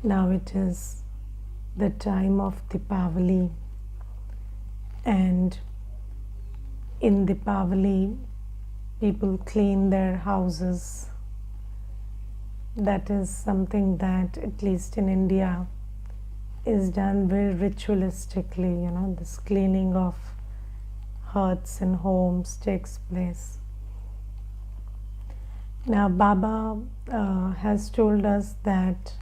Now it is the time of Deepavali, and in Deepavali, people clean their houses. That is something that, at least in India, is done very ritualistically. This cleaning of hearths and homes takes place. Now, Baba has told us that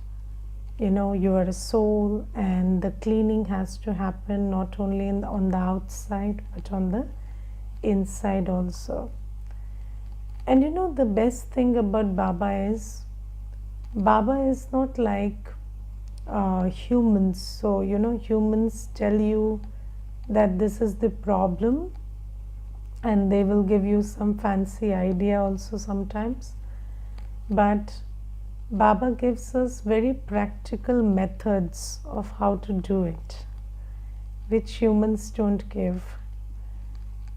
you are a soul, and the cleaning has to happen not only on the outside but on the inside also. And the best thing about Baba is not like humans. So humans tell you that this is the problem, and they will give you some fancy idea also sometimes, but Baba gives us very practical methods of how to do it, which humans don't give.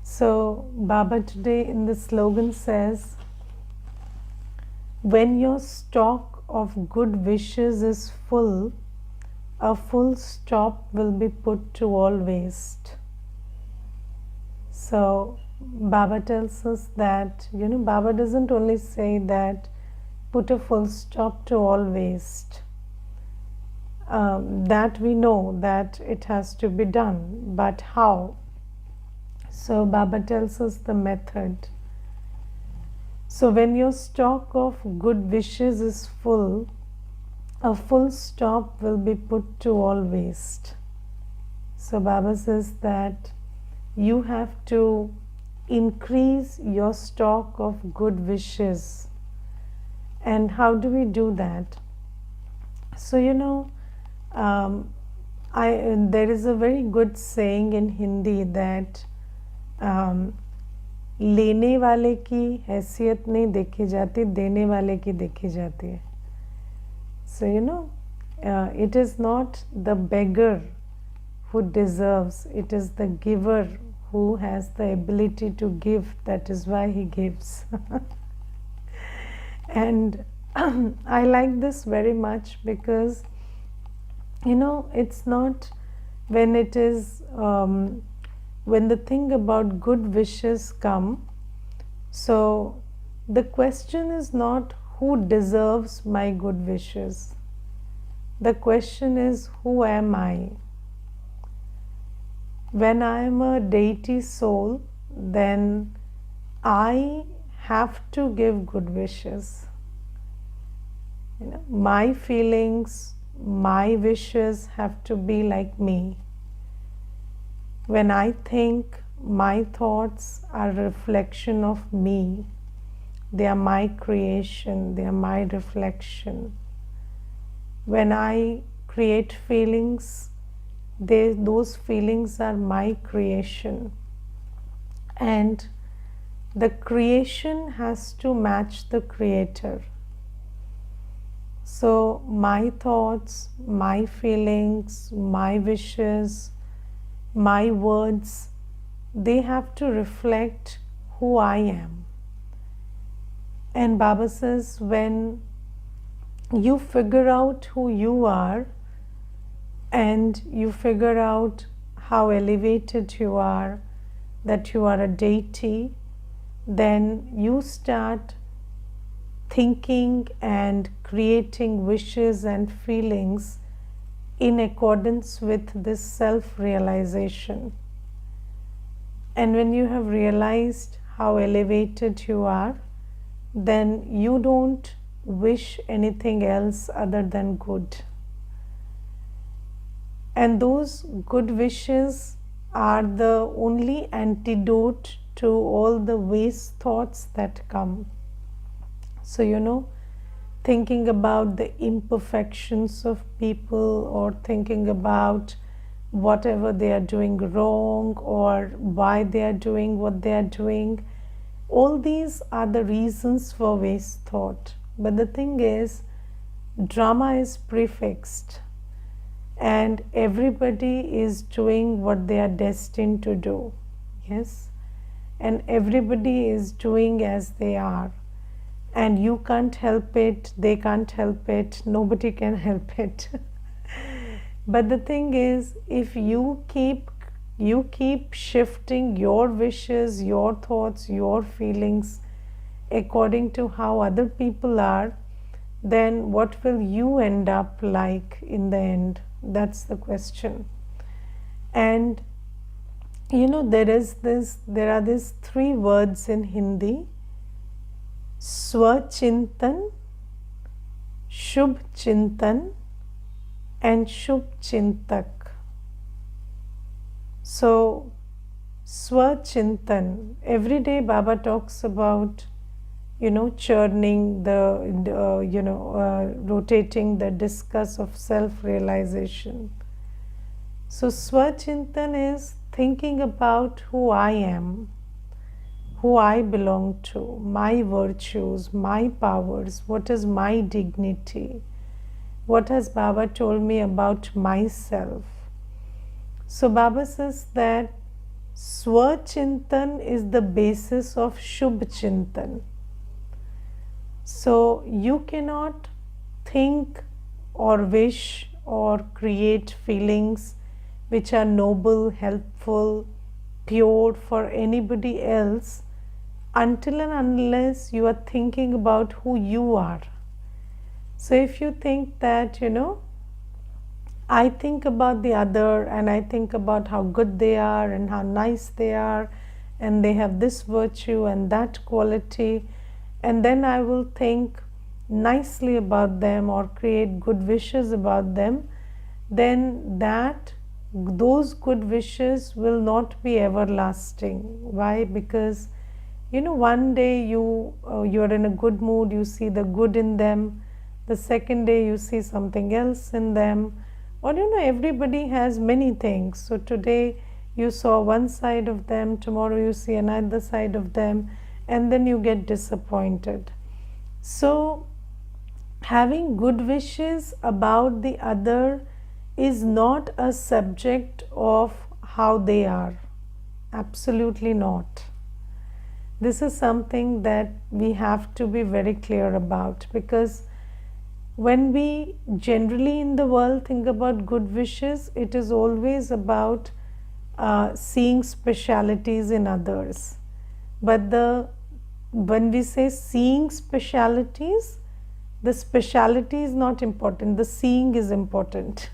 So Baba today in the slogan says, when your stock of good wishes is full, a full stop will be put to all waste. So Baba tells us that, Baba doesn't only say that put a full stop to all waste. That we know that it has to be done, but how? So Baba tells us the method. So when your stock of good wishes is full, a full stop will be put to all waste. So Baba says that you have to increase your stock of good wishes. And how do we do that? So there is a very good saying in Hindi that लेने वाले की हैसियत नहीं देखी जाती, देने वाले की देखी जाती है. So it is not the beggar who deserves, it is the giver who has the ability to give. That is why he gives. And I like this very much because it's not when it is when the thing about good wishes come. So the question is not who deserves my good wishes. The question is, who am I? When I am a deity soul, then I have to give good wishes. My feelings, my wishes have to be like me. When I think, my thoughts are a reflection of me. They are my creation, they are my reflection. When I create feelings, those feelings are my creation. And the creation has to match the creator. So my thoughts, my feelings, my wishes, my words, they have to reflect who I am. And Baba says, when you figure out who you are and you figure out how elevated you are, that you are a deity, then you start thinking and creating wishes and feelings in accordance with this self-realization. And when you have realized how elevated you are, then you don't wish anything else other than good. And those good wishes are the only antidote to all the waste thoughts that come. So thinking about the imperfections of people, or thinking about whatever they are doing wrong, or why they are doing what they are doing, all these are the reasons for waste thought. But the thing is, drama is prefixed, and everybody is doing what they are destined to do. Yes, and everybody is doing as they are. and you can't help it, they can't help it, nobody can help it. But the thing is, if you keep shifting your wishes, your thoughts, your feelings according to how other people are, then what will you end up like in the end? That's the question. And there are these three words in Hindi: Swachintan, Shubh Chintan, and Shubh Chintak. So, Swachintan, every day Baba talks about, churning rotating the discus of self-realization. So, Swachintan is thinking about who I am, who I belong to, my virtues, my powers, what is my dignity, what has Baba told me about myself. So Baba says that Swachintan is the basis of Shubh Chintan. So you cannot think or wish or create feelings which are noble, helpful, pure for anybody else until and unless you are thinking about who you are. So if you think that, I think about the other and I think about how good they are and how nice they are and they have this virtue and that quality, and then I will think nicely about them or create good wishes about them, then those good wishes will not be everlasting. Why? Because one day you're in a good mood, you see the good in them, the second day you see something else in them, or everybody has many things. So today you saw one side of them, tomorrow you see another side of them, and then you get disappointed. So having good wishes about the other is not a subject of how they are. Absolutely not. This is something that we have to be very clear about, because when we generally in the world think about good wishes, it is always about seeing specialities in others. But when we say seeing specialities, the speciality is not important, the seeing is important.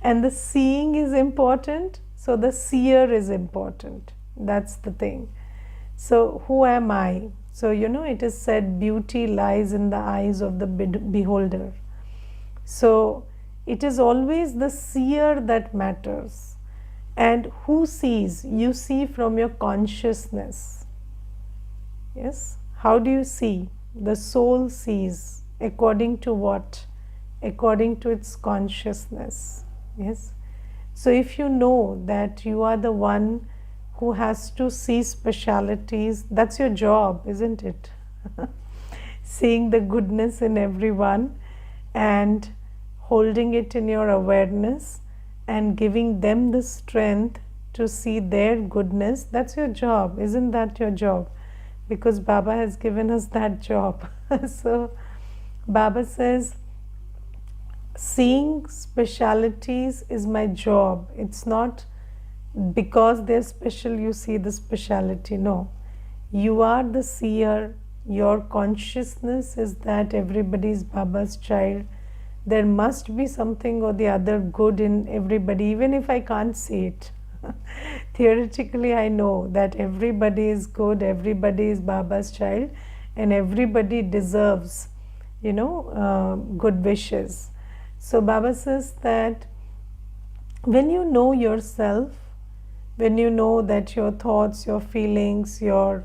And the seeing is important, so the seer is important. That's the thing. So who am I? So it is said beauty lies in the eyes of the beholder. So it is always the seer that matters. And who sees? You see from your consciousness. Yes? How do you see? The soul sees. According to what? According to its consciousness. Yes? So if you know that you are the one who has to see specialities, that's your job, isn't it? Seeing the goodness in everyone and holding it in your awareness and giving them the strength to see their goodness, that's your job. Isn't that your job? Because Baba has given us that job. So Baba says, seeing specialities is my job. It's not because they're special you see the speciality. No, you are the seer. Your consciousness is that everybody is Baba's child. There must be something or the other good in everybody, even if I can't see it. Theoretically I know that everybody is good, everybody is Baba's child, and everybody deserves good wishes. So Baba says that when you know yourself, when you know that your thoughts, your feelings, your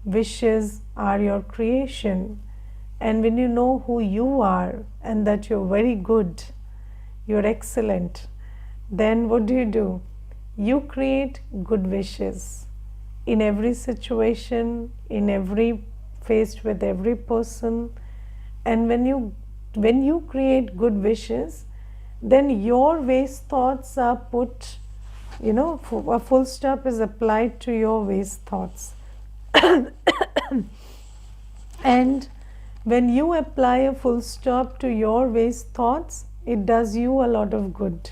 wishes are your creation, and when you know who you are and that you're very good, you're excellent, then what do? You create good wishes in every situation, faced with every person. And when you create good wishes, then your waste thoughts are put, a full stop is applied to your waste thoughts. And when you apply a full stop to your waste thoughts, it does you a lot of good.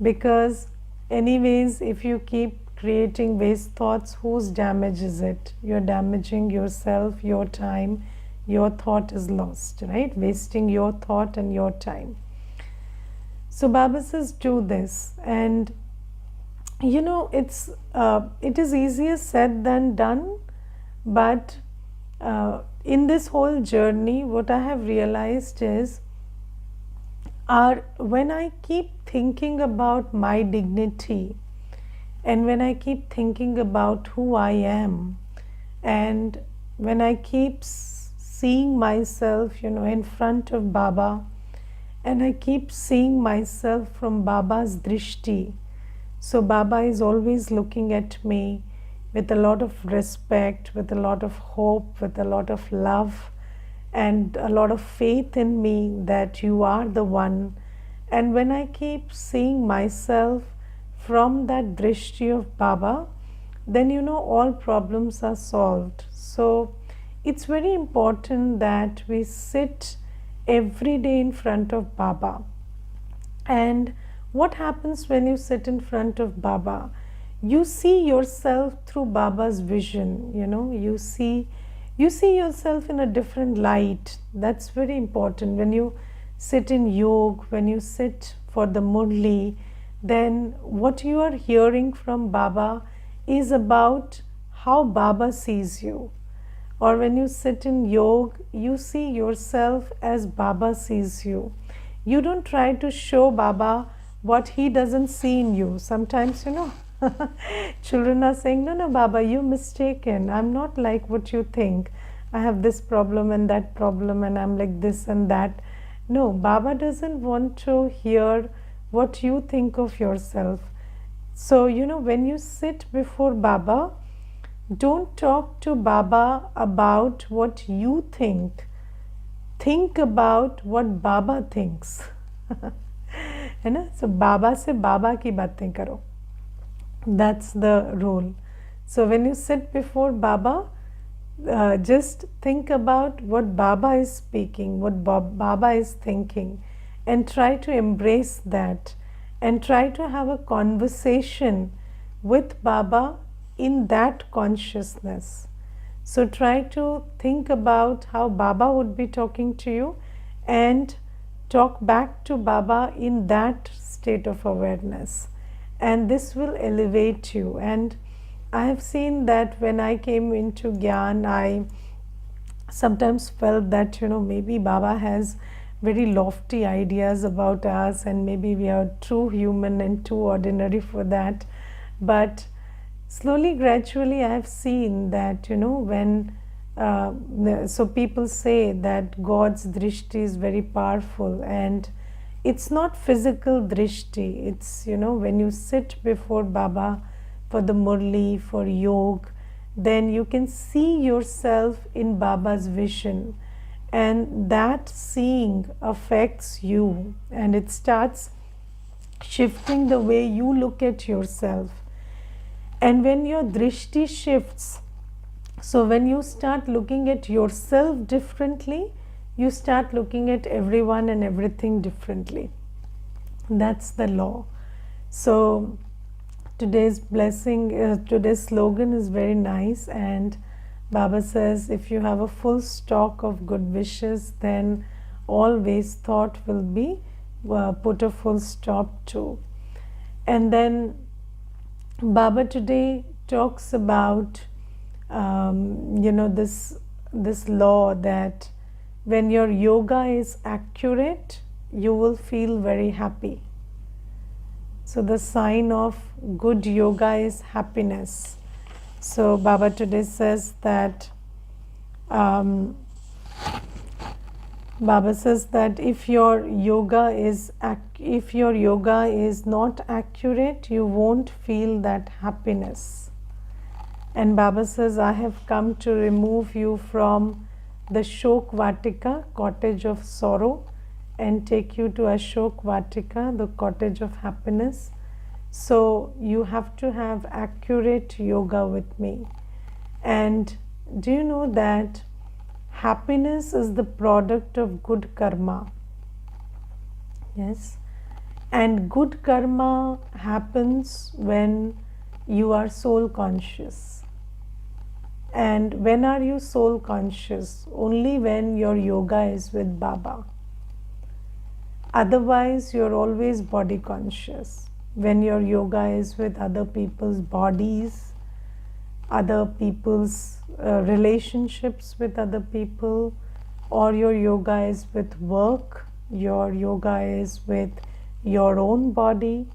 Because anyways, if you keep creating waste thoughts, whose damage is it? You're damaging yourself, your time, your thought is lost, right? Wasting your thought and your time. So Baba says, do this. And you know, it is easier said than done, but in this whole journey, what I have realized is, when I keep thinking about my dignity, and when I keep thinking about who I am, and when I keep seeing myself, in front of Baba, and I keep seeing myself from Baba's drishti. So Baba is always looking at me with a lot of respect, with a lot of hope, with a lot of love, and a lot of faith in me that you are the one. And when I keep seeing myself from that drishti of Baba, then all problems are solved. So it's very important that we sit every day in front of Baba. And what happens when you sit in front of Baba? You see yourself through Baba's vision. You see yourself in a different light. That's very important. When you sit in yoga, when you sit for the murli, then what you are hearing from Baba is about how Baba sees you. Or when you sit in yoga, you see yourself as Baba sees you. You don't try to show Baba what he doesn't see in you. Sometimes, children are saying, no, Baba, you're mistaken. I'm not like what you think. I have this problem and that problem, and I'm like this and that. No, Baba doesn't want to hear what you think of yourself. So, when you sit before Baba, don't talk to Baba about what you think. Think about what Baba thinks. है ना? So Baba से Baba की बातें करो. That's the rule. So when you sit before Baba, just think about what Baba is speaking, what Baba is thinking, and try to embrace that, and try to have a conversation with Baba in that consciousness. So try to think about how Baba would be talking to you, and talk back to Baba in that state of awareness. And this will elevate you. And I have seen that when I came into Gyan, I sometimes felt that, maybe Baba has very lofty ideas about us, and maybe we are too human and too ordinary for that. But slowly, gradually, I have seen that, when so people say that God's drishti is very powerful, and it's not physical drishti. It's, when you sit before Baba for the murli, for yoga, then you can see yourself in Baba's vision, and that seeing affects you, and it starts shifting the way you look at yourself. And when your drishti shifts, so when you start looking at yourself differently, you start looking at everyone and everything differently. That's the law. So today's blessing, today's slogan is very nice, and Baba says, if you have a full stock of good wishes, then all waste thought will be put a full stop to. And then Baba today talks about this law that when your yoga is accurate, you will feel very happy. So the sign of good yoga is happiness. So Baba today says that if your yoga is not accurate, you won't feel that happiness. And Baba says, I have come to remove you from the Shok Vatika, cottage of sorrow, and take you to Ashok Vatika, the cottage of happiness. So you have to have accurate yoga with me. And do you know that happiness is the product of good karma. Yes. And good karma happens when you are soul conscious. And when are you soul conscious? Only when your yoga is with Baba. Otherwise, you're always body conscious. When your yoga is with other people's bodies, other people's relationships with other people, or your yoga is with work, your yoga is with your own body.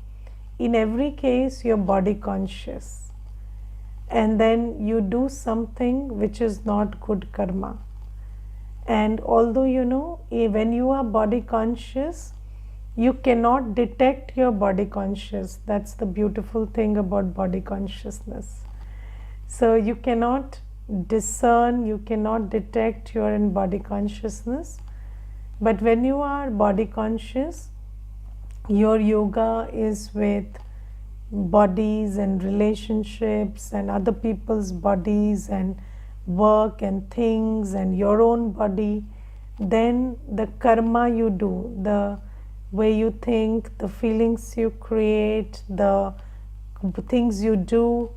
In every case, you're body conscious. And then you do something which is not good karma. And although when you are body conscious, you cannot detect your body conscious. That's the beautiful thing about body consciousness. So you cannot discern, you cannot detect you're in body consciousness. But when you are body conscious, your yoga is with bodies and relationships and other people's bodies and work and things and your own body. Then the karma you do, the way you think, the feelings you create, the things you do,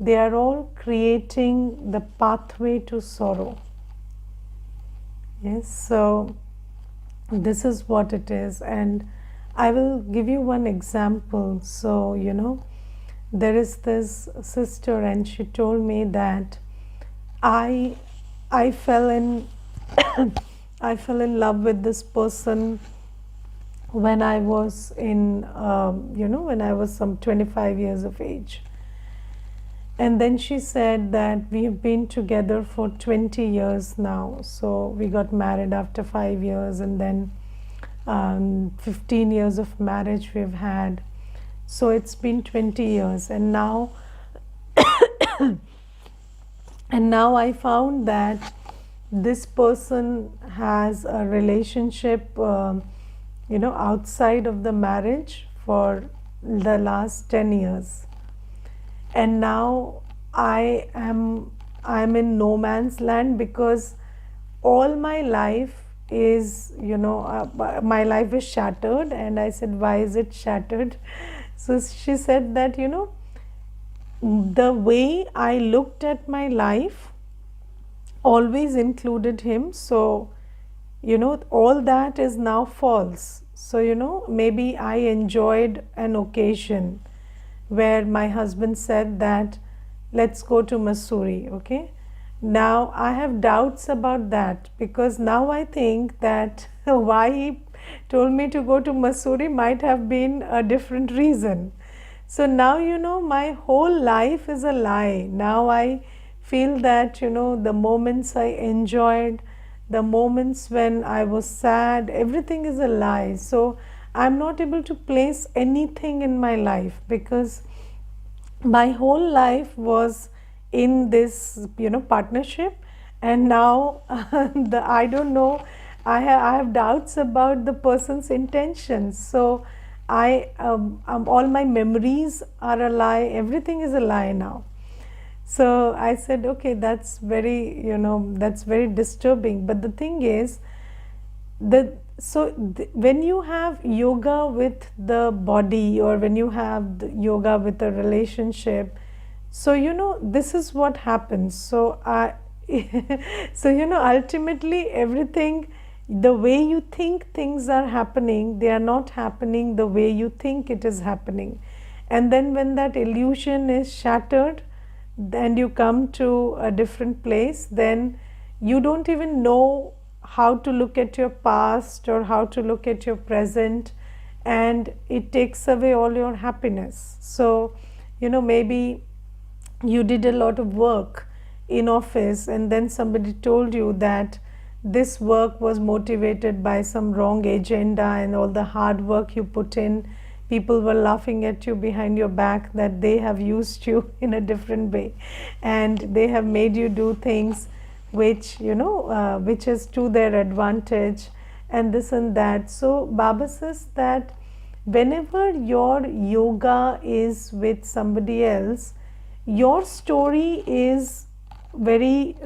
they are all creating the pathway to sorrow. Yes, so this is what it is. And I will give you one example. So, there is this sister and she told me that I fell in I fell in love with this person when I was in when I was some 25 years of age. And then she said that we have been together for 20 years now. So we got married after 5 years, and then 15 years of marriage we've had. So it's been 20 years, and now I found that this person has a relationship outside of the marriage for the last 10 years. And now I'm in no man's land, because all my life is my life is shattered. And I said, why is it shattered? So she said that the way I looked at my life always included him. So all that is now false. So maybe I enjoyed an occasion where my husband said that let's go to Missouri. Okay, now I have doubts about that, because now I think that why he told me to go to Missouri might have been a different reason. So now my whole life is a lie. Now I feel that the moments I enjoyed, the moments when I was sad, everything is a lie. So I'm not able to place anything in my life, because my whole life was in this partnership. And now I don't know, I have doubts about the person's intentions. So all my memories are a lie, everything is a lie now. So I said, okay, that's very disturbing. But the thing is, when you have yoga with the body, or when you have the yoga with a relationship, so this is what happens. So ultimately everything, the way you think things are happening, they are not happening the way you think it is happening. And then when that illusion is shattered, and you come to a different place, then you don't even know how to look at your past or how to look at your present, and it takes away all your happiness. So maybe you did a lot of work in office, and then somebody told you that this work was motivated by some wrong agenda, and all the hard work you put in, people were laughing at you behind your back that they have used you in a different way, and they have made you do things which which is to their advantage, and this and that. So Baba says that whenever your yoga is with somebody else, your story is very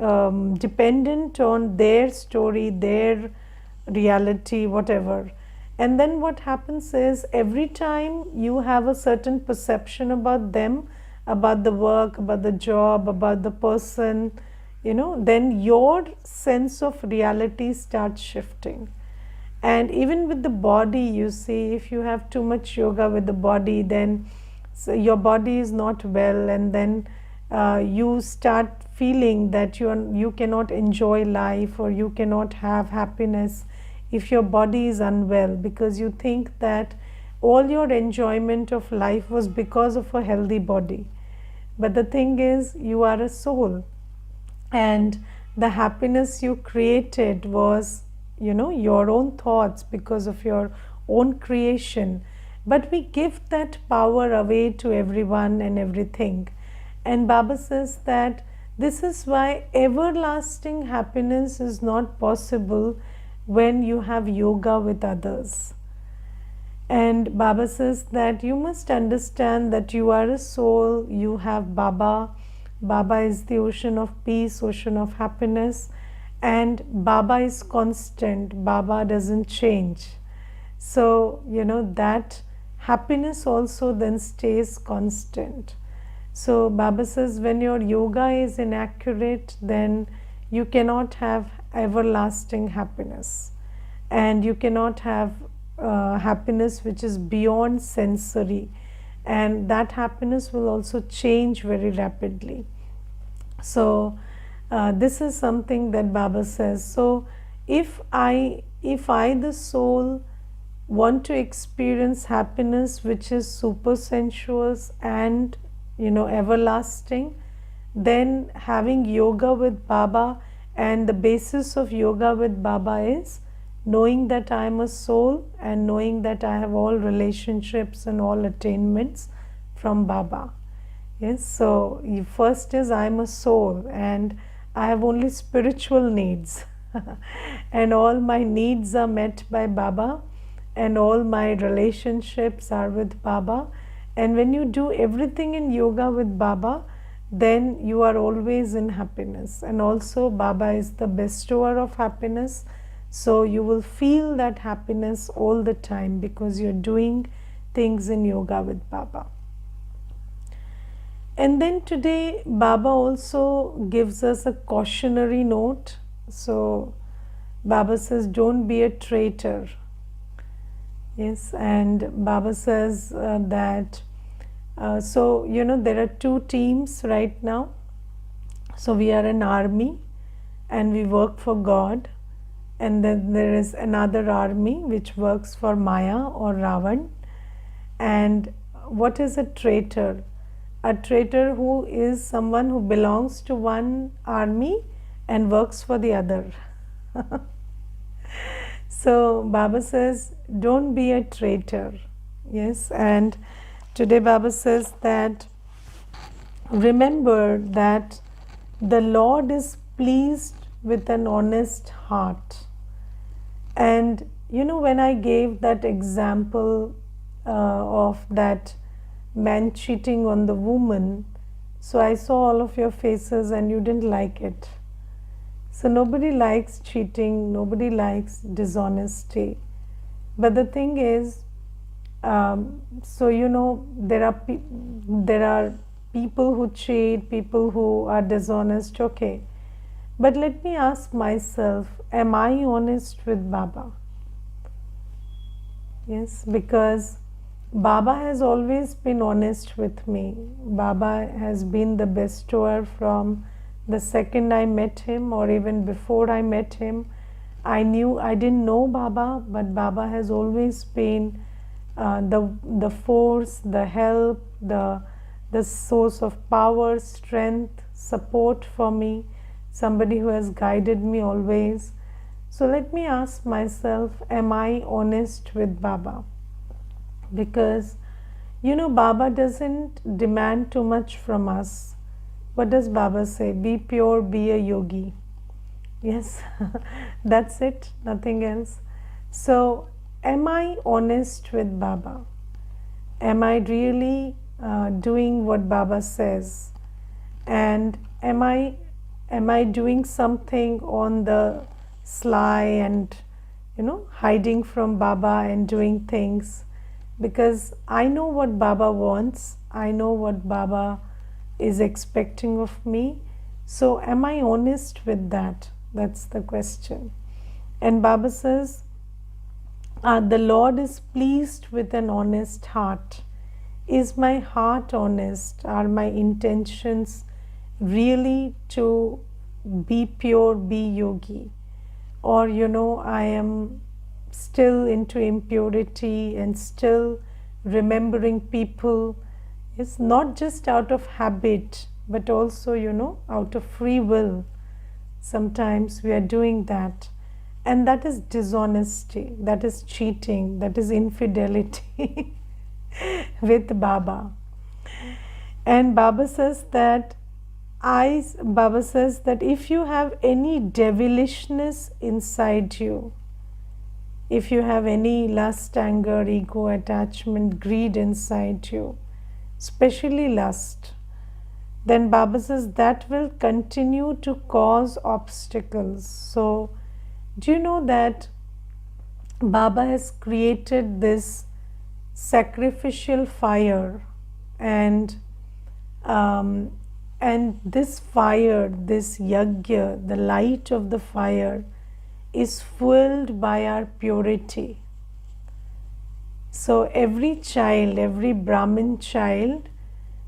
dependent on their story, their reality, whatever. And then what happens is every time you have a certain perception about them, about the work, about the job, about the person, then your sense of reality starts shifting. And even with the body, you see, if you have too much yoga with the body, then your body is not well, and then you start feeling that you cannot enjoy life, or you cannot have happiness if your body is unwell, because you think that all your enjoyment of life was because of a healthy body. But the thing is, you are a soul, and the happiness you created was your own thoughts, because of your own creation. But we give that power away to everyone and everything. And Baba says that this is why everlasting happiness is not possible when you have yoga with others. And Baba says that you must understand that you are a soul, you have Baba. Baba is the ocean of peace, ocean of happiness, and Baba is constant. Baba doesn't change. So, that happiness also then stays constant. So, Baba says when your yoga is inaccurate, then you cannot have everlasting happiness, and you cannot have happiness which is beyond sensory, and that happiness will also change very rapidly. So this is something that Baba says. So if I the soul want to experience happiness which is super sensuous and everlasting, then having yoga with Baba, and the basis of yoga with Baba is knowing that I am a soul, and knowing that I have all relationships and all attainments from Baba. Yes, so first is I am a soul, and I have only spiritual needs and all my needs are met by Baba, and all my relationships are with Baba. And when you do everything in yoga with Baba, then you are always in happiness. And also Baba is the bestower of happiness, so you will feel that happiness all the time because you're doing things in yoga with Baba. And then today Baba also gives us a cautionary note. So Baba says, don't be a traitor. Yes, and Baba says that so there are two teams right now. So we are an army and we work for God, and then there is another army which works for Maya or Ravan. And what is a traitor? A traitor who is someone who belongs to one army and works for the other. So Baba says, don't be a traitor. Yes, and today Baba says that remember that the Lord is pleased with an honest heart. And when I gave that example of that man cheating on the woman, so I saw all of your faces and you didn't like it. So nobody likes cheating, nobody likes dishonesty. But the thing is, so there are people who cheat, people who are dishonest, okay. But let me ask myself, am I honest with Baba? Yes, because Baba has always been honest with me. Baba has been the bestower from the second I met him, or even before I met him. I didn't know Baba, but Baba has always been the force, the help, the source of power, strength, support for me, somebody who has guided me always. So let me ask myself, am I honest with Baba? Because Baba doesn't demand too much from us. What does Baba say? Be pure, be a yogi. Yes, that's it, nothing else. So am I honest with Baba? Am I really doing what Baba says? And am I Am I doing something on the sly and, hiding from Baba and doing things? Because I know what Baba wants, I know what Baba is expecting of me. So, am I honest with that? That's the question. And Baba says, the Lord is pleased with an honest heart. Is my heart honest? Are my intentions really to be pure, be yogi? Or, I am still into impurity and still remembering people. It's not just out of habit, but also, out of free will. Sometimes we are doing that. And that is dishonesty, that is cheating, that is infidelity with Baba. And Baba says that if you have any devilishness inside you, if you have any lust, anger, ego, attachment, greed inside you, especially lust, then Baba says that will continue to cause obstacles. So, do you know that Baba has created this sacrificial fire, and this fire, this yajna, the light of the fire, is fueled by our purity. So every child, every Brahmin child,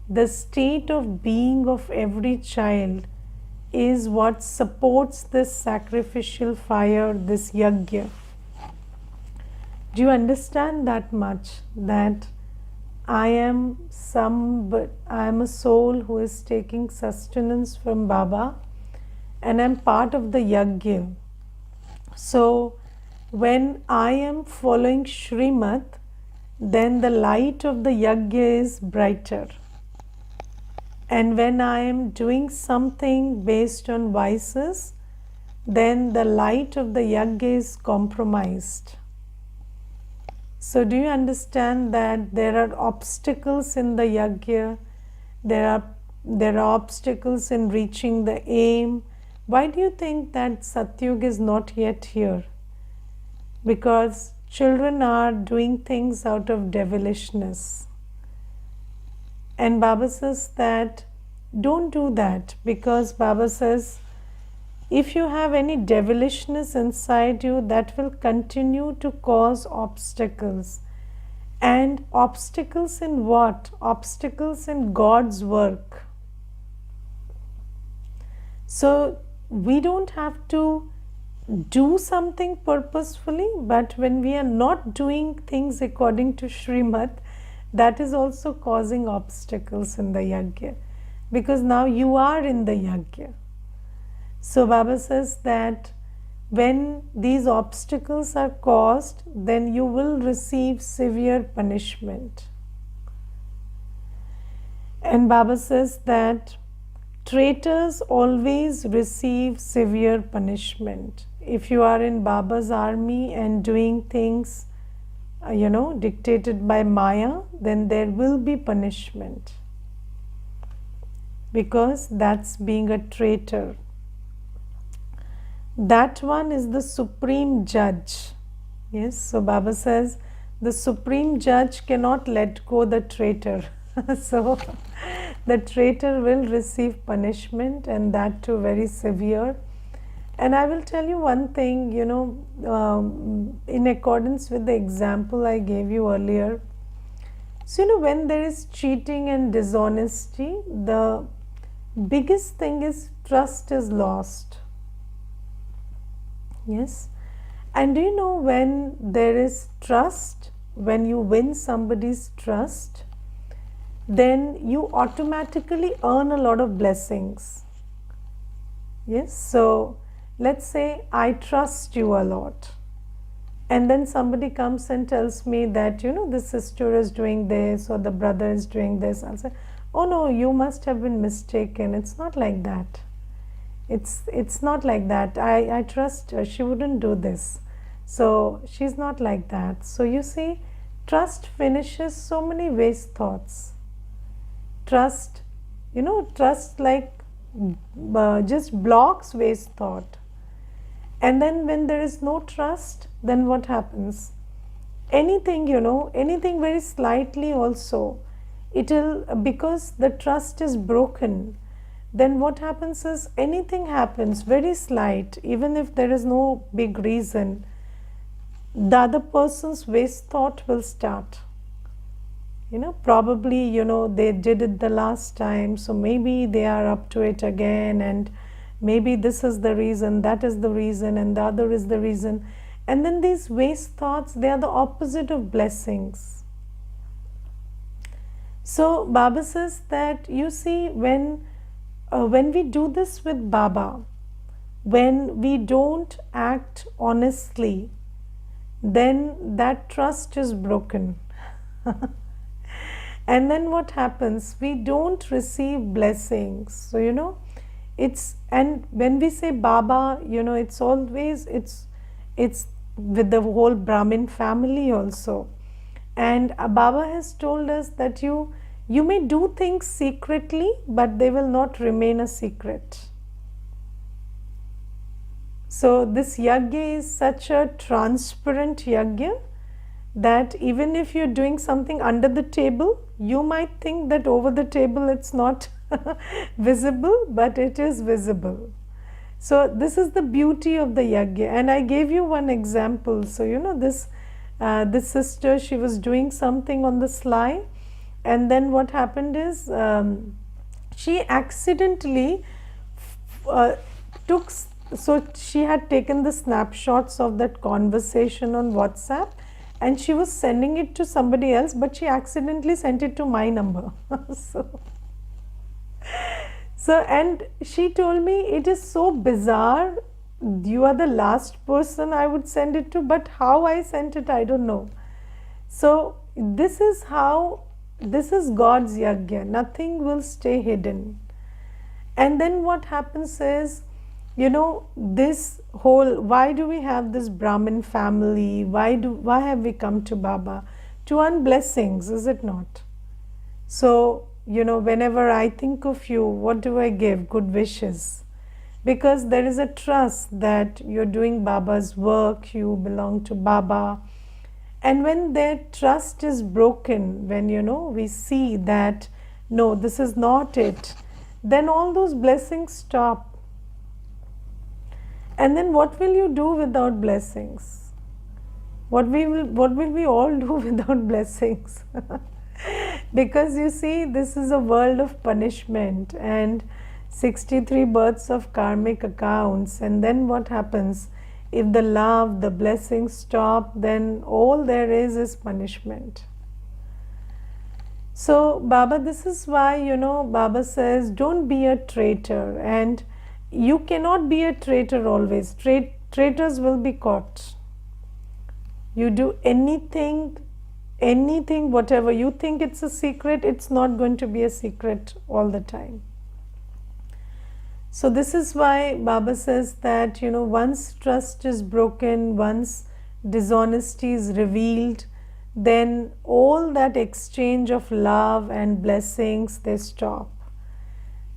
the state of being of every child is what supports this sacrificial fire, this yajna. Do you understand that much? That I am a soul who is taking sustenance from Baba, and I am part of the yajna. So when I am following Srimad, then the light of the yajna is brighter. And when I am doing something based on vices, then the light of the yajna is compromised. So do you understand that there are obstacles in the yajna? There are obstacles in reaching the aim. Why do you think that Satyug is not yet here? Because children are doing things out of devilishness. And Baba says that don't do that, because Baba says if you have any devilishness inside you, that will continue to cause obstacles. And obstacles in what? Obstacles in God's work. So we don't have to do something purposefully, but when we are not doing things according to Srimad, that is also causing obstacles in the yajna, because now you are in the yajna. So Baba says that when these obstacles are caused, then you will receive severe punishment. And Baba says that traitors always receive severe punishment. If you are in Baba's army and doing things, dictated by Maya, then there will be punishment, because that's being a traitor. That one is the supreme judge. Yes, so Baba says the supreme judge cannot let go the traitor. So the traitor will receive punishment, and that too very severe. And I will tell you one thing, in accordance with the example I gave you earlier. So, when there is cheating and dishonesty, the biggest thing is trust is lost. Yes. And do you know, when there is trust, when you win somebody's trust, then you automatically earn a lot of blessings. Yes. So, let's say I trust you a lot, and then somebody comes and tells me that the sister is doing this or the brother is doing this. I'll say, oh no, you must have been mistaken. It's not like that. It's not like that. I trust her. She wouldn't do this. So she's not like that. So you see, trust finishes so many waste thoughts. Trust, trust like just blocks waste thought. And then when there is no trust, then what happens? Anything, anything very slightly also, it'll, because the trust is broken, then what happens is anything happens very slight, even if there is no big reason, the other person's waste thought will start. Probably, they did it the last time, so maybe they are up to it again, and maybe this is the reason, that is the reason, and the other is the reason. And then these waste thoughts, they are the opposite of blessings. So Baba says that, you see, when we do this with Baba, when we don't act honestly, then that trust is broken. And then what happens? We don't receive blessings. So, and when we say Baba, it's always, it's with the whole Brahmin family also. And Baba has told us that you may do things secretly, but they will not remain a secret. So this yajna is such a transparent yajna that even if you're doing something under the table, you might think that over the table it's not visible, but it is visible. So this is the beauty of the yajna. And I gave you one example. So this sister, she was doing something on the sly, and then what happened is she accidentally so she had taken the snapshots of that conversation on WhatsApp, and she was sending it to somebody else, but she accidentally sent it to my number. So, and she told me, it is so bizarre, you are the last person I would send it to, but how I sent it, I don't know. So this is God's yajna. Nothing will stay hidden. And then what happens is, this whole, why do we have this Brahmin family? Why have we come to Baba? To earn blessings, is it not? So, whenever I think of you, what do I give? Good wishes. Because there is a trust that you're doing Baba's work, you belong to Baba. And when their trust is broken, when, we see that, no, this is not it, then all those blessings stop. And then what will you do without blessings? What will we all do without blessings? Because you see, this is a world of punishment and 63 births of karmic accounts. And then what happens? If the love, the blessings stop, then all there is punishment. So Baba, this is why, Baba says, don't be a traitor. And you cannot be a traitor always. Traitors will be caught. You do anything, whatever you think it's a secret, it's not going to be a secret all the time. So this is why Baba says that, once trust is broken, once dishonesty is revealed, then all that exchange of love and blessings, they stop.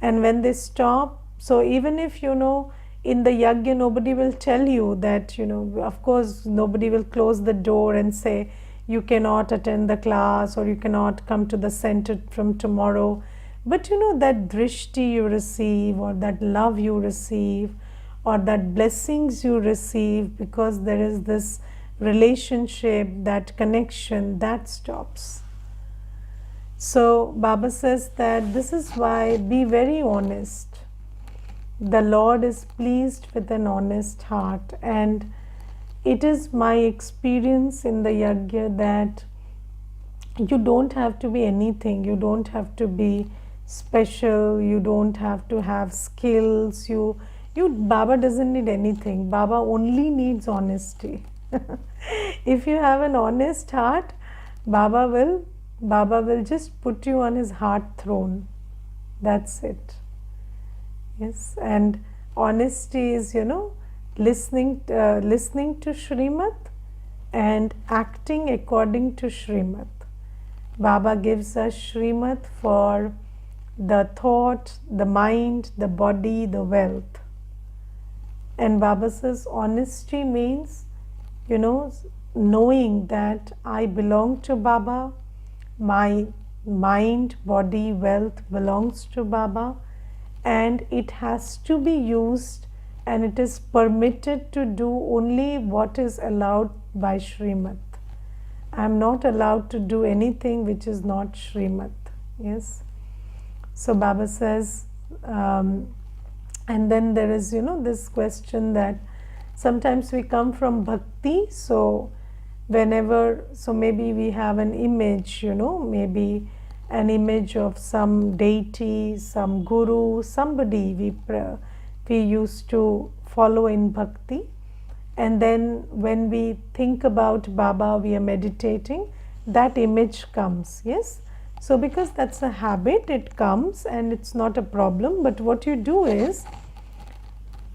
And when they stop, so even if, in the yajna, nobody will tell you that, of course, nobody will close the door and say, you cannot attend the class or you cannot come to the center from tomorrow. But, that drishti you receive, or that love you receive, or that blessings you receive, because there is this relationship, that connection, that stops. So Baba says that this is why, be very honest. The Lord is pleased with an honest heart, and it is my experience in the yajna that you don't have to be anything, you don't have to be special, you don't have to have skills, Baba doesn't need anything. Baba only needs honesty. If you have an honest heart, Baba will just put you on his heart throne. That's it. Yes, and honesty is, listening to Shrimad and acting according to Shrimad. Baba gives us Shrimad for the thought, the mind, the body, the wealth. And Baba says honesty means, knowing that I belong to Baba, my mind, body, wealth belongs to Baba, and it has to be used, and it is permitted to do only what is allowed by Srimad. I am not allowed to do anything which is not Srimad. Yes. So Baba says, and then there is, this question that sometimes we come from bhakti, so maybe we have an image, maybe an image of some deity, some guru, somebody we used to follow in bhakti. And then when we think about Baba, we are meditating, that image comes, yes? So because that's a habit, it comes and it's not a problem. But what you do is,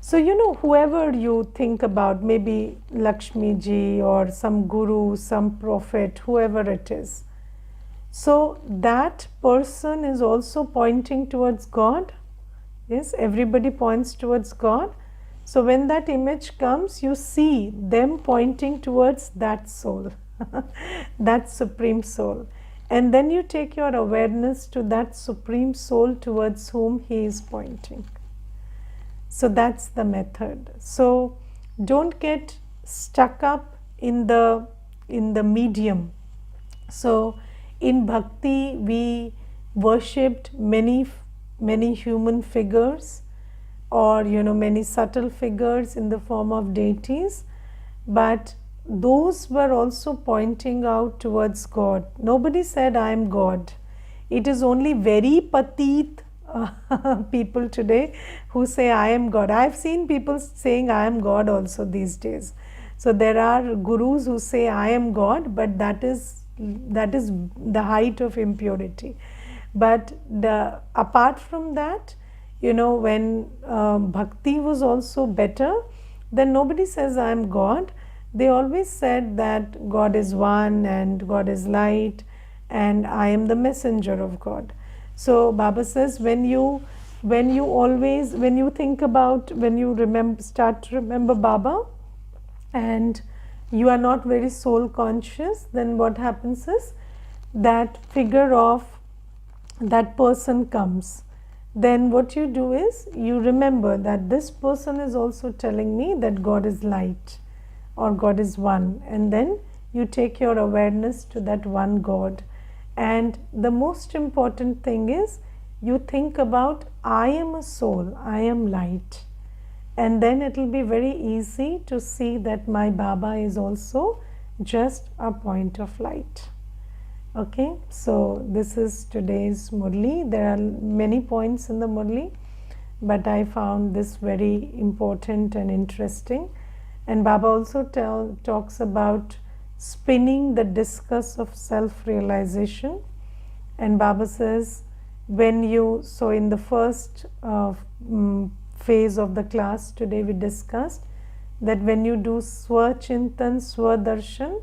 so whoever you think about, maybe Lakshmi ji or some guru, some prophet, whoever it is. So that person is also pointing towards God. Yes, everybody points towards God. So when that image comes, you see them pointing towards that soul, that supreme soul. And then you take your awareness to that supreme soul towards whom he is pointing. So that's the method. So don't get stuck up in the medium. So in bhakti we worshipped many human figures, or many subtle figures in the form of deities, but those were also pointing out towards God. Nobody said I am God. It is only very patit people today who say I am God. I've seen people saying I am God also these days. So there are gurus who say I am God, but that is the height of impurity. But apart from that, when bhakti was also better, then nobody says I am God. They always said that God is one and God is light and I am the messenger of God. So Baba says when you think about, when you start to remember Baba and you are not very soul conscious, then what happens is that figure of that person comes. Then what you do is you remember that this person is also telling me that God is light or God is one, and then you take your awareness to that one God. And the most important thing is you think about I am a soul, I am light, and then it will be very easy to see that my Baba is also just a point of light. Okay, so this is today's Murli. There are many points in the Murli, but I found this very important and interesting. And Baba also talks about spinning the discus of self-realization. And Baba says, so in the first phase of the class today we discussed that when you do Swachintan, Swadarshan,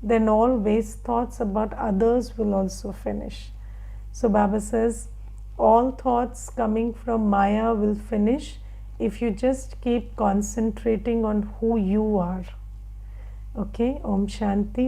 then all waste thoughts about others will also finish. So Baba says, all thoughts coming from Maya will finish if you just keep concentrating on who you are. Okay, Om Shanti.